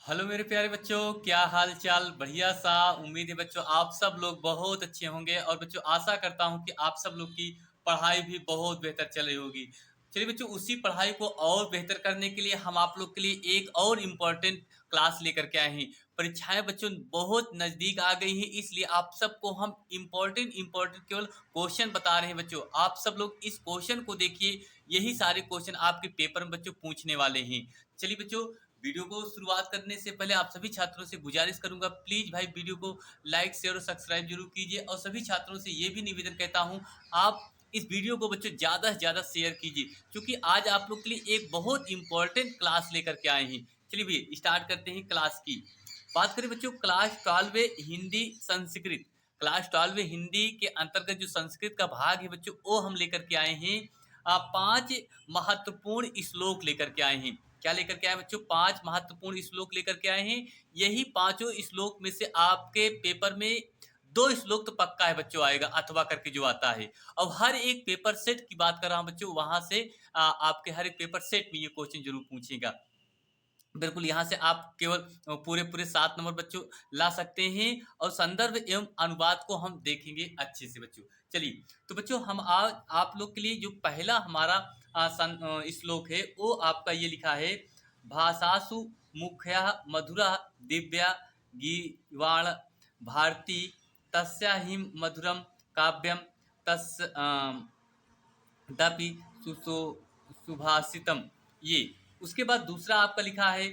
Hello मेरे प्यारे बच्चों, क्या हाल चाल। बढ़िया सा। उम्मीद है बच्चों आप सब लोग बहुत अच्छे होंगे और बच्चों आशा करता हूं कि आप सब लोग की पढ़ाई भी बहुत बेहतर चल रही होगी। चलिए बच्चों, उसी पढ़ाई को और बेहतर करने के लिए हम आप लोग के लिए एक और इम्पोर्टेंट क्लास लेकर के आए हैं। परीक्षाएं बच्चों बहुत नजदीक आ गई हैं, इसलिए आप सबको हम इम्पोर्टेंट इम्पोर्टेंट केवल क्वेश्चन बता रहे हैं। बच्चों आप सब लोग इस क्वेश्चन को देखिए, यही सारे क्वेश्चन आपके पेपर में बच्चों पूछने वाले हैं। चलिए बच्चों, वीडियो को शुरुआत करने से पहले आप सभी छात्रों से गुजारिश करूंगा, प्लीज भाई वीडियो को लाइक शेयर और सब्सक्राइब जरूर कीजिए। और सभी छात्रों से ये भी निवेदन कहता हूं, आप इस वीडियो को बच्चों ज़्यादा से ज़्यादा शेयर कीजिए, क्योंकि आज आप लोग के लिए एक बहुत इंपॉर्टेंट क्लास लेकर के आए हैं। चलिए भैया स्टार्ट करते हैं क्लास की। बात करें बच्चों क्लास 12 हिंदी संस्कृत। क्लास 12 हिंदी के अंतर्गत जो संस्कृत का भाग है बच्चों, वो हम लेकर के आए हैं। 5 महत्वपूर्ण श्लोक लेकर के आए हैं। क्या लेकर के आए बच्चों? 5 महत्वपूर्ण श्लोक लेकर के आए हैं। यही पांचों श्लोक में से आपके पेपर में 2 श्लोक तो पक्का है बच्चों आएगा, अथवा करके जो आता है। अब हर एक पेपर सेट की बात कर रहा हूं बच्चों, वहां से आपके हर एक पेपर सेट में ये क्वेश्चन जरूर पूछेगा। बिल्कुल यहाँ से आप केवल पूरे पूरे 7 नंबर बच्चों ला सकते हैं। और संदर्भ एवं अनुवाद को हम देखेंगे अच्छे से बच्चों। चलिए तो बच्चों, हम आज आप लोग के लिए जो पहला हमारा श्लोक है वो आपका ये लिखा है। भाषासु मुख्या मधुरा दिव्या गीवाण भारती तस्या हिम मधुरम काव्यम तस् दपि सुसो सुभाषितम। ये उसके बाद दूसरा आपका लिखा है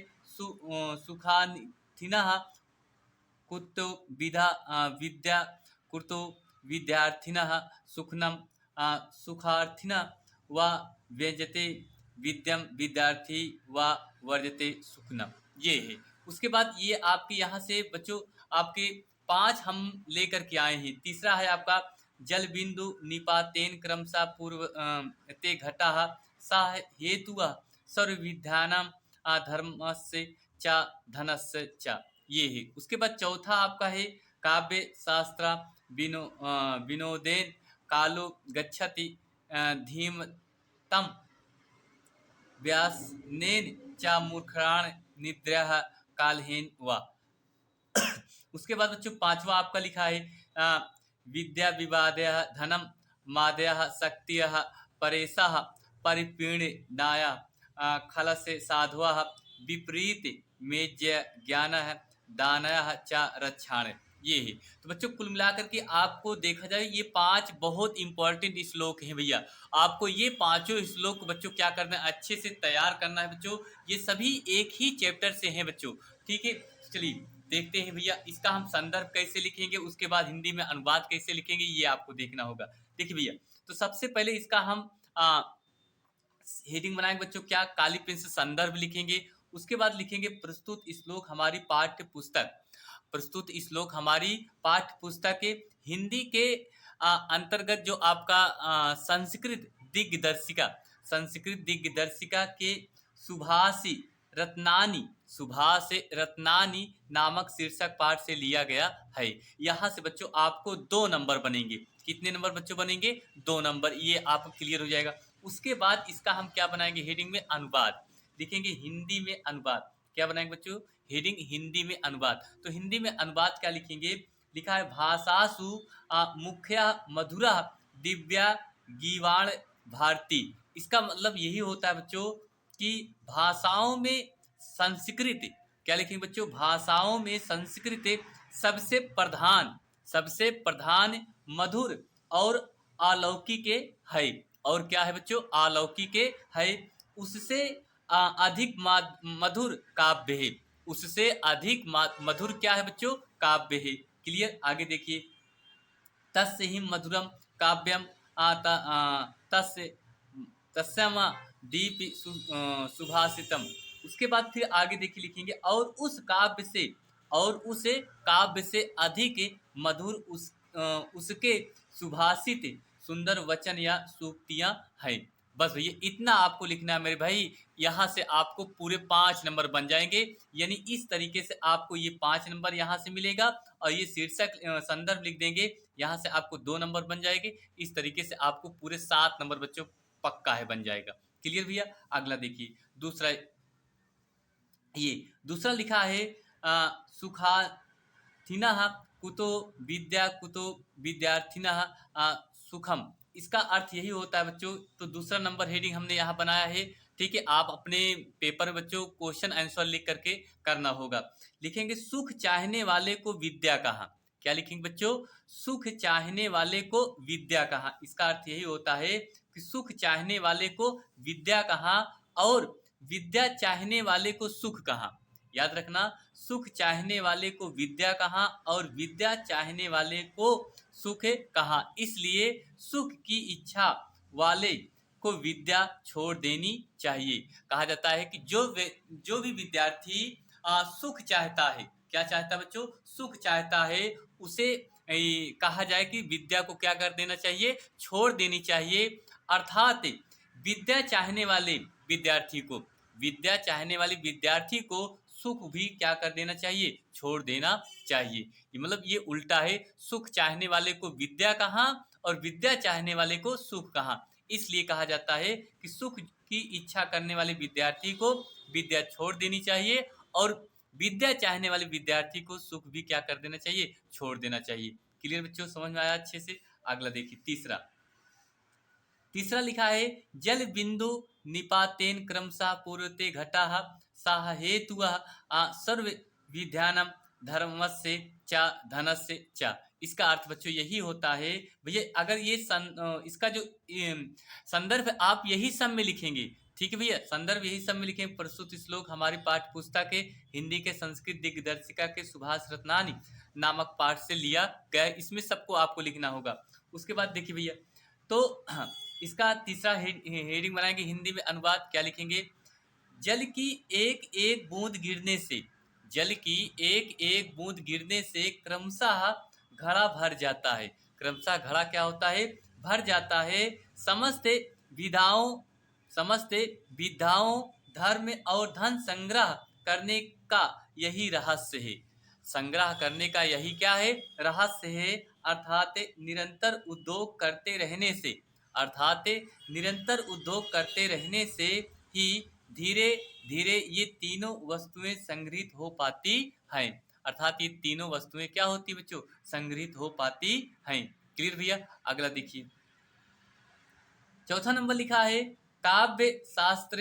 सुखानिथिनः कुतो विद्या कुतो विद्यार्थिनः सुखनम सुखार्थिनः व व्यजते विद्यम विद्यार्थी व वर्जते सुखनम। ये है। उसके बाद ये आपके यहाँ से बच्चों आपके 5 हम लेकर के आए हैं। तीसरा है आपका जल बिंदु निपातेन क्रमशः पूर्व ते घटा सा हेतु सर्वविद्यानाम धर्मस्य च धनस्य च। ये है। उसके बाद चौथा आपका है काव्य शास्त्र विनोदेन कालो गच्छति धीमतम व्यासनेन च मूर्खाण निद्रः कालहेन वा। उसके बाद बच्चों पांचवा आपका लिखा है विद्या विवादय धनम मादय शक्तिय परेशा परिपीड़नाय खलसे साधुआ विपरीत मेज्य ज्ञान दानय च रक्षाण। ये है। तो बच्चों कुल मिलाकर के आपको देखा जाए ये 5 बहुत इंपॉर्टेंट श्लोक हैं भैया। आपको ये पांचों श्लोक बच्चों क्या करना है, अच्छे से तैयार करना है बच्चों। ये सभी एक ही चैप्टर से हैं बच्चों, ठीक है। चलिए देखते हैं भैया इसका हम संदर्भ कैसे लिखेंगे, उसके बाद हिंदी में अनुवाद कैसे लिखेंगे, ये आपको देखना होगा। देखिए भैया, तो सबसे पहले इसका हम हेडिंग बनाएंगे बच्चों, क्या काली पेन से संदर्भ लिखेंगे। उसके बाद लिखेंगे प्रस्तुत श्लोक हमारी पाठ्य पुस्तक। प्रस्तुत श्लोक हमारी पाठ्य पुस्तक के हिंदी के अंतर्गत जो आपका संस्कृत दिग्दर्शिका, संस्कृत दिग्दर्शिका के सुभाषी रत्नानी, सुभाष रत्नानी नामक शीर्षक पाठ से लिया गया है। यहाँ से बच्चों आपको 2 नंबर बनेंगे। कितने नंबर बच्चों बनेंगे? 2 नंबर। ये आपको क्लियर हो जाएगा। उसके बाद इसका हम क्या बनाएंगे, हेडिंग में अनुवाद लिखेंगे। हिंदी में अनुवाद क्या बनाएंगे बच्चों? हेडिंग हिंदी में अनुवाद। तो हिंदी में अनुवाद क्या लिखेंगे? लिखा है भाषासु मुख्य मधुरा दिव्या गीवाण भारती। इसका मतलब यही होता है बच्चों कि भाषाओं में संस्कृत, क्या लिखेंगे बच्चों? भाषाओं में संस्कृत सबसे प्रधान, सबसे प्रधान मधुर और अलौकिक है। और क्या है बच्चों? अलौकिक है। उससे अधिक मधुर काव्य है। उससे अधिक मधुर क्या है बच्चों? काव्य है। क्लियर? आगे देखिए, तस्य ही मधुरम काव्यम तस्य तस्म दीप सुभाषितम। उसके बाद फिर आगे देखिए लिखेंगे और उस काव्य से, और उस काव्य से अधिक मधुर उसके सुभाषित सुंदर वचन या सूक्तियां हैं। बस भैया इतना आपको लिखना है मेरे भाई। यहाँ से आपको पूरे 5 नंबर बन जाएंगे। यानी इस तरीके से आपको ये 5 नंबर यहाँ से मिलेगा। और ये शीर्षक संदर्भ लिख देंगे, यहाँ से आपको 2 नंबर बन जाएंगे। इस तरीके से आपको पूरे 7 नंबर बच्चों पक्का है बन जाएगा। क्लियर भैया? अगला देखिए दूसरा ये दूसरा लिखा है सुखाथिनः कुतो विद्या कुतो विद्यार्थिनः सुखम। इसका अर्थ यही होता है बच्चों। तो दूसरा नंबर हेडिंग हमने यहाँ बनाया है। ठीक है, आप अपने पेपर में बच्चों क्वेश्चन आंसर लिख करके करना होगा। लिखेंगे सुख चाहने वाले को विद्या कहाँ। क्या लिखेंगे बच्चों? सुख चाहने वाले को विद्या कहाँ। इसका अर्थ यही होता है कि सुख चाहने वाले को विद्या कहाँ और विद्या चाहने वाले को सुख कहाँ। याद रखना, सुख चाहने वाले को विद्या कहाँ और विद्या चाहने वाले को सुख कहाँ। इसलिए सुख की इच्छा वाले को विद्या छोड़ देनी चाहिए। कहा जाता है कि जो भी विद्यार्थी सुख चाहता है, क्या चाहता है बच्चों? सुख चाहता है, उसे कहा जाए कि विद्या को क्या कर देना चाहिए? छोड़ देनी चाहिए। अर्थात विद्या चाहने वाले विद्यार्थी को, विद्या चाहने वाले विद्यार्थी को सुख भी क्या कर देना चाहिए? छोड़ देना चाहिए। ये मतलब ये उल्टा है, सुख चाहने वाले को विद्या कहाँ और विद्या चाहने वाले को सुख कहाँ। इसलिए कहा जाता है कि सुख की इच्छा करने वाले विद्यार्थी को विद्या छोड़ देनी चाहिए और विद्या चाहने वाले विद्यार्थी को सुख भी क्या कर देना चाहिए? छोड़ देना चाहिए। क्लियर बच्चों? समझ में आया अच्छे से? अगला देखिए तीसरा लिखा है जल बिंदु निपातेन क्रमशः पूर्वते घटा साह हेतु सर्व विध्यानम धर्मस्य च धनस्य च। इसका अर्थ बच्चों यही होता है भैया, अगर ये इसका जो संदर्भ आप यही सब में लिखेंगे। ठीक है भैया, संदर्भ यही सब में लिखेंगे। प्रस्तुत श्लोक हमारी पाठ्य पुस्तक के हिंदी के संस्कृत दिग्दर्शिका के सुभाष रत्नानी नामक पाठ से लिया गया। इसमें सबको आपको लिखना होगा। उसके बाद देखिए भैया, तो इसका तीसरा हेडिंग बनाएंगे हिंदी में अनुवाद। क्या लिखेंगे? जल की एक एक बूंद गिरने से, जल की एक एक बूंद गिरने से क्रमशः घड़ा भर जाता है। क्रमशः घड़ा क्या होता है? भर जाता है। समस्त विधाओं धर्म और धन संग्रह करने का यही रहस्य है। संग्रह करने का यही क्या है? रहस्य है। अर्थात निरंतर उद्योग करते रहने से, अर्थात निरंतर उद्योग करते रहने से ही धीरे धीरे ये तीनों वस्तुएं संग्रहित हो पाती हैं। अर्थात ये तीनों वस्तुएं क्या होती बच्चों? संग्रहित हो पाती हैं। क्लियर भैया? अगला देखिए, चौथा नंबर लिखा है काव्य शास्त्र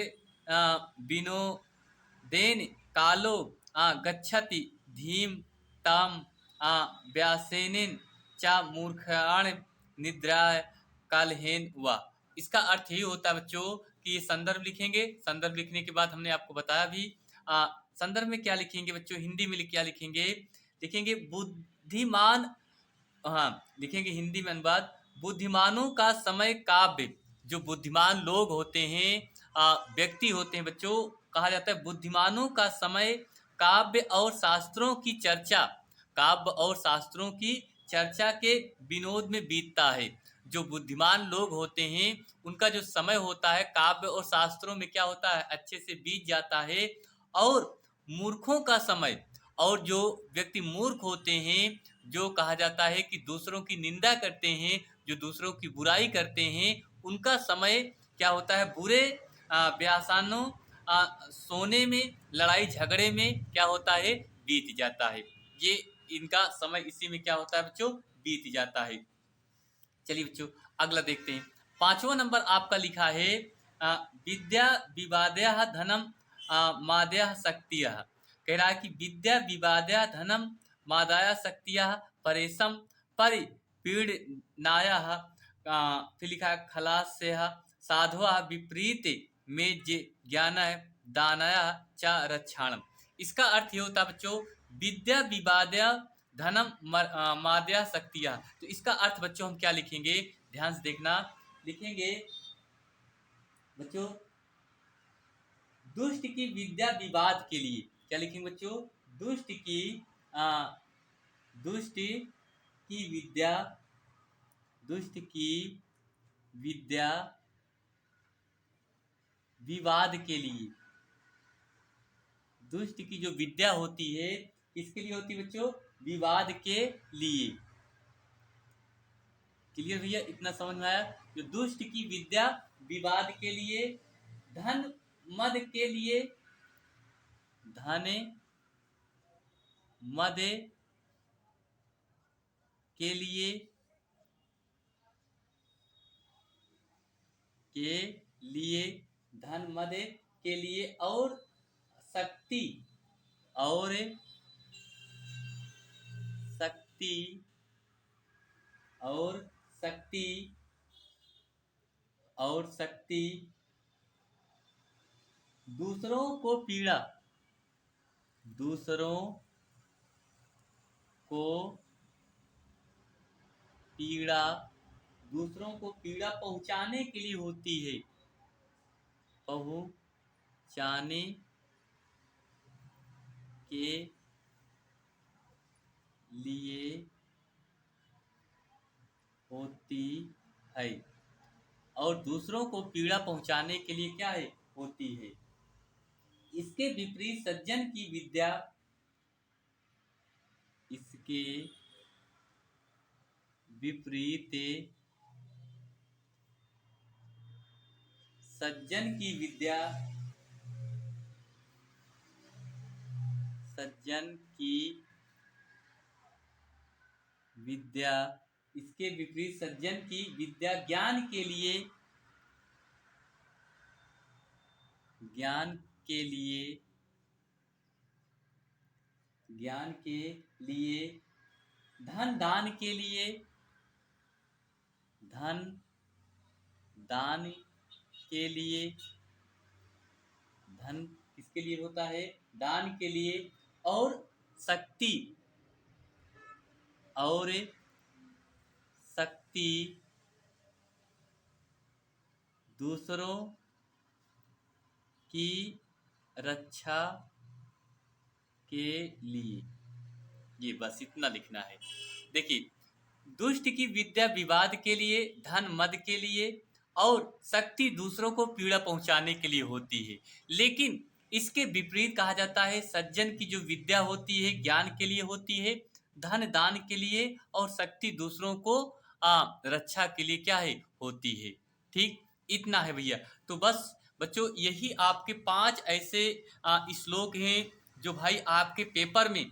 विनोदेन कालो गच्छति धीम ताम व्यासेन चा मूर्खाण निद्रा कालहेन हुआ। इसका अर्थ यही होता है बच्चों कि ये संदर्भ लिखेंगे। संदर्भ लिखने के बाद हमने आपको बताया भी संदर्भ में क्या लिखेंगे बच्चों? हिंदी में क्या लिखेंगे? लिखेंगे बुद्धिमान, हाँ लिखेंगे हिंदी में अनुवाद, बुद्धिमानों का समय काव्य। जो बुद्धिमान लोग होते हैं, व्यक्ति होते हैं बच्चों, कहा जाता है बुद्धिमानों का समय काव्य और शास्त्रों की चर्चा, काव्य और शास्त्रों की चर्चा के विनोद में बीतता है। जो बुद्धिमान लोग होते हैं उनका जो समय होता है काव्य और शास्त्रों में क्या होता है? अच्छे से बीत जाता है। और मूर्खों का समय, और जो व्यक्ति मूर्ख होते हैं, जो कहा जाता है कि दूसरों की निंदा करते हैं, जो दूसरों की बुराई करते हैं, उनका समय क्या होता है? बुरे व्यासानों सोने में, लड़ाई झगड़े में क्या होता है? बीत जाता है। ये इनका समय इसी में क्या होता है बच्चों? बीत जाता है। चलिए बच्चों अगला देखते हैं। पांचवा नंबर आपका लिखा है विद्या विवादया धनम मादया शक्तिया। कह रहा है कि विद्या विवादया धनम मादाया शक्तिया परेशम परिपीड़नाया। फिर लिखा है खलास्य साधवा विपरीत में ज्ञान दानया च रक्षाणम। इसका अर्थ ये होता है बच्चों विद्या विवादया धनम मादया शक्तिया। तो इसका अर्थ बच्चों हम क्या लिखेंगे? ध्यान से देखना। लिखेंगे बच्चों दुष्ट की विद्या विवाद के लिए। क्या लिखेंगे बच्चों? दुष्ट की विद्या विवाद के लिए। दुष्ट की जो विद्या होती है किसके लिए होती है बच्चों? विवाद के लिए। क्लियर भैया? इतना समझ में आया? जो दुष्ट की विद्या विवाद के लिए, धन मद के लिए, धन मद के लिए धन मद के लिए और शक्ति और शक्ति और शक्ति और शक्ति दूसरों को पीड़ा दूसरों को पीड़ा पहुंचाने के लिए होती है, पहुंचाने के लिए होती है, और दूसरों को पीड़ा पहुंचाने के लिए क्या है, होती है। इसके विपरीत सज्जन की विद्या, इसके विपरीत सज्जन की विद्या, इसके विपरीत सज्जन की विद्या ज्ञान के लिए धन दान के लिए धन किसके लिए होता है, दान के लिए, और शक्ति दूसरों की रक्षा के लिए। ये बस इतना लिखना है। देखिए, दुष्ट की विद्या विवाद के लिए, धन मद के लिए, और शक्ति दूसरों को पीड़ा पहुंचाने के लिए होती है। लेकिन इसके विपरीत कहा जाता है, सज्जन की जो विद्या होती है ज्ञान के लिए होती है, धन दान के लिए, और शक्ति दूसरों को रक्षा के लिए क्या है, होती है। ठीक, इतना है भैया। तो बस बच्चों, यही आपके 5 ऐसे श्लोक हैं जो भाई आपके पेपर में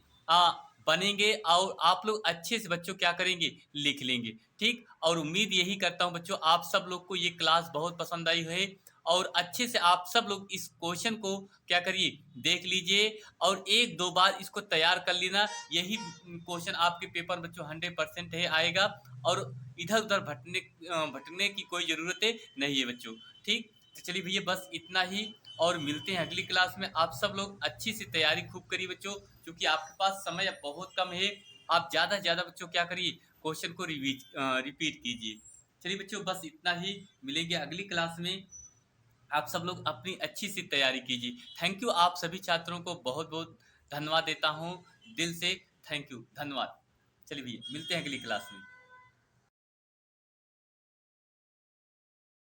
बनेंगे, और आप लोग अच्छे से बच्चों क्या करेंगे, लिख लेंगे। ठीक, और उम्मीद यही करता हूं बच्चों आप सब लोग को ये क्लास बहुत पसंद आई है, और अच्छे से आप सब लोग इस क्वेश्चन को क्या करिए, देख लीजिए, और 1-2 बार इसको तैयार कर लेना। यही क्वेश्चन आपके पेपर बच्चों 100% है आएगा, और इधर उधर भटकने की कोई जरूरत नहीं है बच्चों। ठीक, तो चलिए भैया बस इतना ही, और मिलते हैं अगली क्लास में। आप सब लोग अच्छी सी तैयारी खूब करिए बच्चों, क्योंकि आपके पास समय अब बहुत कम है। आप ज़्यादा से ज़्यादा बच्चों क्या करिए, क्वेश्चन को रिपीट कीजिए। चलिए बच्चों बस इतना ही, मिलेंगे अगली क्लास में। आप सब लोग अपनी अच्छी सी तैयारी कीजिए। थैंक यू, आप सभी छात्रों को बहुत बहुत धन्यवाद देता हूँ, दिल से थैंक यू, धन्यवाद। चलिए भैया मिलते हैं अगली क्लास में।